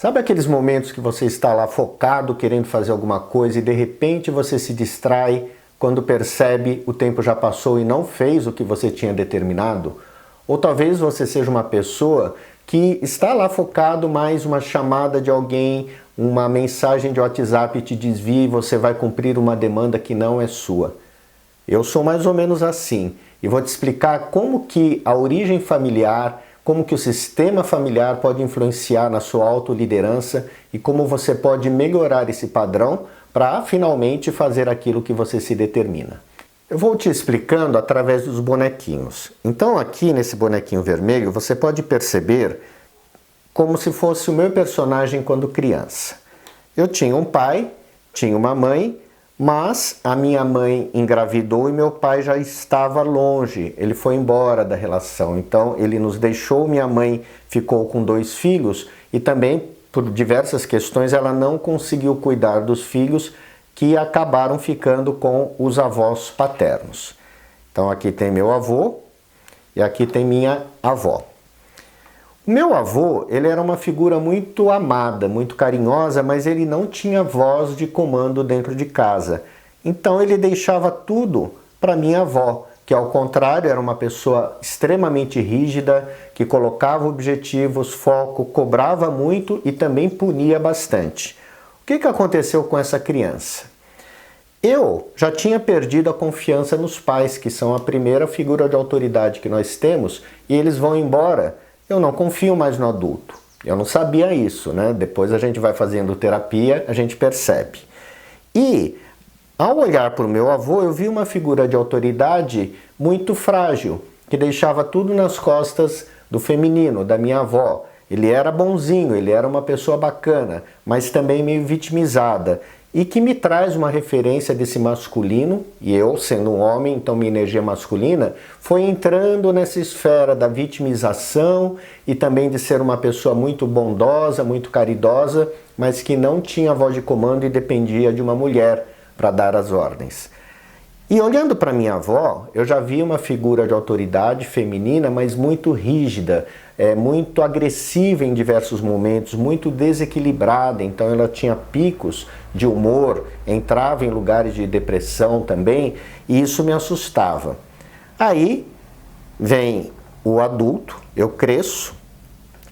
Sabe aqueles momentos que você está lá focado, querendo fazer alguma coisa e de repente você se distrai, quando percebe o tempo já passou e não fez o que você tinha determinado? Ou talvez você seja uma pessoa que está lá focado, mas uma chamada de alguém, uma mensagem de WhatsApp te desvia e você vai cumprir uma demanda que não é sua. Eu sou mais ou menos assim e vou te explicar como que a origem familiar, como que o sistema familiar pode influenciar na sua autoliderança e como você pode melhorar esse padrão para finalmente fazer aquilo que você se determina. Eu vou te explicando através dos bonequinhos. Então aqui nesse bonequinho vermelho você pode perceber como se fosse o meu personagem quando criança. Eu tinha um pai, tinha uma mãe, mas a minha mãe engravidou e meu pai já estava longe, ele foi embora da relação, então ele nos deixou, minha mãe ficou com 2 filhos e também por diversas questões ela não conseguiu cuidar dos filhos que acabaram ficando com os avós paternos. Então aqui tem meu avô e aqui tem minha avó. O meu avô, ele era uma figura muito amada, muito carinhosa, mas ele não tinha voz de comando dentro de casa. Então ele deixava tudo para minha avó, que ao contrário era uma pessoa extremamente rígida, que colocava objetivos, foco, cobrava muito e também punia bastante. O que aconteceu com essa criança? Eu já tinha perdido a confiança nos pais, que são a primeira figura de autoridade que nós temos, e eles vão embora. Eu não confio mais no adulto. Eu não sabia isso, né? Depois a gente vai fazendo terapia, a gente percebe. E ao olhar para o meu avô, eu vi uma figura de autoridade muito frágil, que deixava tudo nas costas do feminino, da minha avó. Ele era bonzinho, ele era uma pessoa bacana, mas também meio vitimizada. E que me traz uma referência desse masculino, e eu, sendo um homem, então minha energia masculina, foi entrando nessa esfera da vitimização e também de ser uma pessoa muito bondosa, muito caridosa, mas que não tinha voz de comando e dependia de uma mulher para dar as ordens. E olhando para minha avó, eu já vi uma figura de autoridade feminina, mas muito rígida, muito agressiva em diversos momentos, muito desequilibrada, então ela tinha picos de humor, entrava em lugares de depressão também, e isso me assustava. Aí vem o adulto, eu cresço,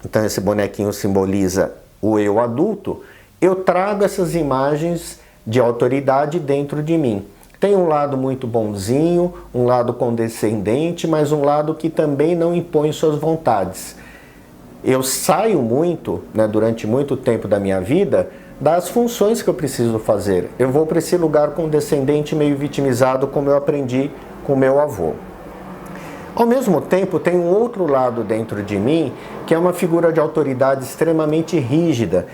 então esse bonequinho simboliza o eu adulto, eu trago essas imagens de autoridade dentro de mim. Tem um lado muito bonzinho, um lado condescendente, mas um lado que também não impõe suas vontades. Eu saio muito, né, durante muito tempo da minha vida, das funções que eu preciso fazer. Eu vou para esse lugar condescendente, meio vitimizado, como eu aprendi com meu avô. Ao mesmo tempo, tem um outro lado dentro de mim, que é uma figura de autoridade extremamente rígida,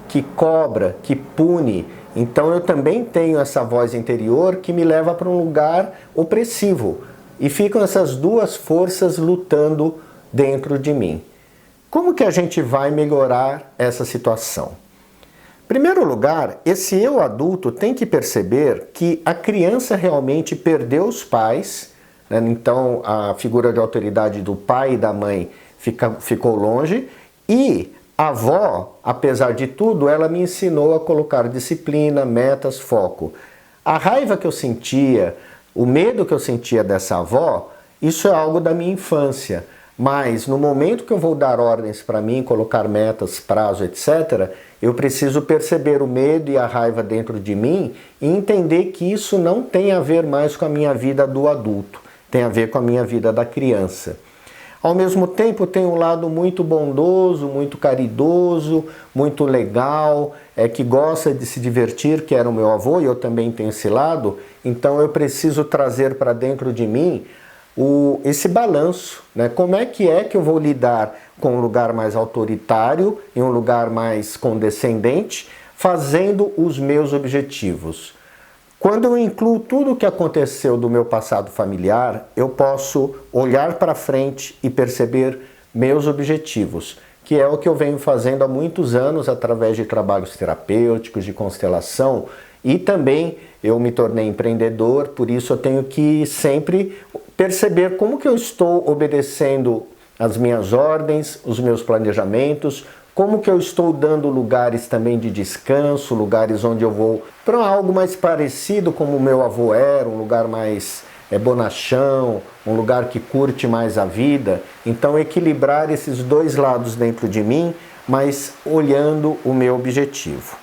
que cobra, que pune. Então eu também tenho essa voz interior que me leva para um lugar opressivo. E ficam essas duas forças lutando dentro de mim. Como que a gente vai melhorar essa situação? Em primeiro lugar, esse eu adulto tem que perceber que a criança realmente perdeu os pais, né? Então a figura de autoridade do pai e da mãe ficou longe, e a avó, apesar de tudo, ela me ensinou a colocar disciplina, metas, foco. A raiva que eu sentia, o medo que eu sentia dessa avó, isso é algo da minha infância. Mas no momento que eu vou dar ordens para mim, colocar metas, prazo, etc., eu preciso perceber o medo e a raiva dentro de mim e entender que isso não tem a ver mais com a minha vida do adulto, tem a ver com a minha vida da criança. Ao mesmo tempo tem um lado muito bondoso, muito caridoso, muito legal, que gosta de se divertir, que era o meu avô, e eu também tenho esse lado. Então eu preciso trazer para dentro de mim esse balanço, né? Como é que eu vou lidar com um lugar mais autoritário e um lugar mais condescendente, fazendo os meus objetivos? Quando eu incluo tudo o que aconteceu do meu passado familiar, eu posso olhar para frente e perceber meus objetivos, que é o que eu venho fazendo há muitos anos através de trabalhos terapêuticos, de constelação, e também eu me tornei empreendedor, por isso eu tenho que sempre perceber como que eu estou obedecendo as minhas ordens, os meus planejamentos, como que eu estou dando lugares também de descanso, lugares onde eu vou para algo mais parecido como o meu avô era, um lugar mais bonachão, um lugar que curte mais a vida. Então equilibrar esses dois lados dentro de mim, mas olhando o meu objetivo.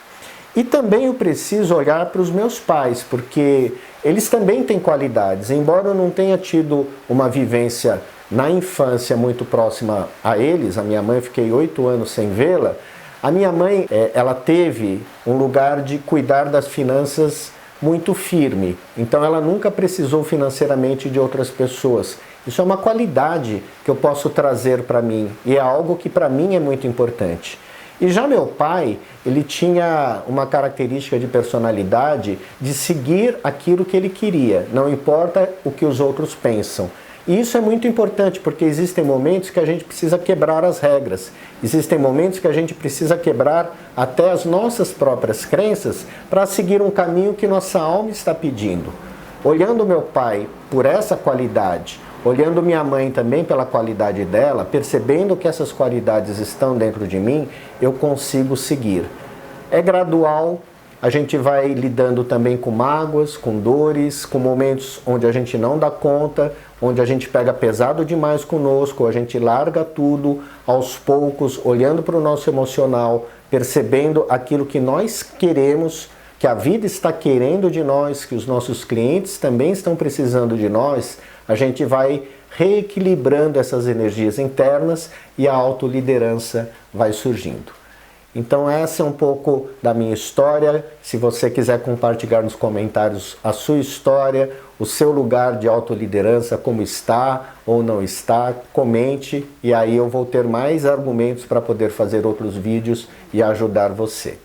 E também eu preciso olhar para os meus pais, porque eles também têm qualidades. Embora eu não tenha tido uma vivência na infância muito próxima a eles, a minha mãe, eu fiquei 8 anos sem vê-la, a minha mãe, ela teve um lugar de cuidar das finanças muito firme. Então ela nunca precisou financeiramente de outras pessoas. Isso é uma qualidade que eu posso trazer para mim e é algo que para mim é muito importante. E já meu pai, ele tinha uma característica de personalidade de seguir aquilo que ele queria, não importa o que os outros pensam. E isso é muito importante, porque existem momentos que a gente precisa quebrar as regras, existem momentos que a gente precisa quebrar até as nossas próprias crenças para seguir um caminho que nossa alma está pedindo. Olhando meu pai por essa qualidade, olhando minha mãe também pela qualidade dela, percebendo que essas qualidades estão dentro de mim, eu consigo seguir. É gradual, a gente vai lidando também com mágoas, com dores, com momentos onde a gente não dá conta, onde a gente pega pesado demais conosco, a gente larga tudo aos poucos, olhando para o nosso emocional, percebendo aquilo que nós queremos, que a vida está querendo de nós, que os nossos clientes também estão precisando de nós. A gente vai reequilibrando essas energias internas e a autoliderança vai surgindo. Então essa é um pouco da minha história. Se você quiser compartilhar nos comentários a sua história, o seu lugar de autoliderança, como está ou não está, comente e aí eu vou ter mais argumentos para poder fazer outros vídeos e ajudar você.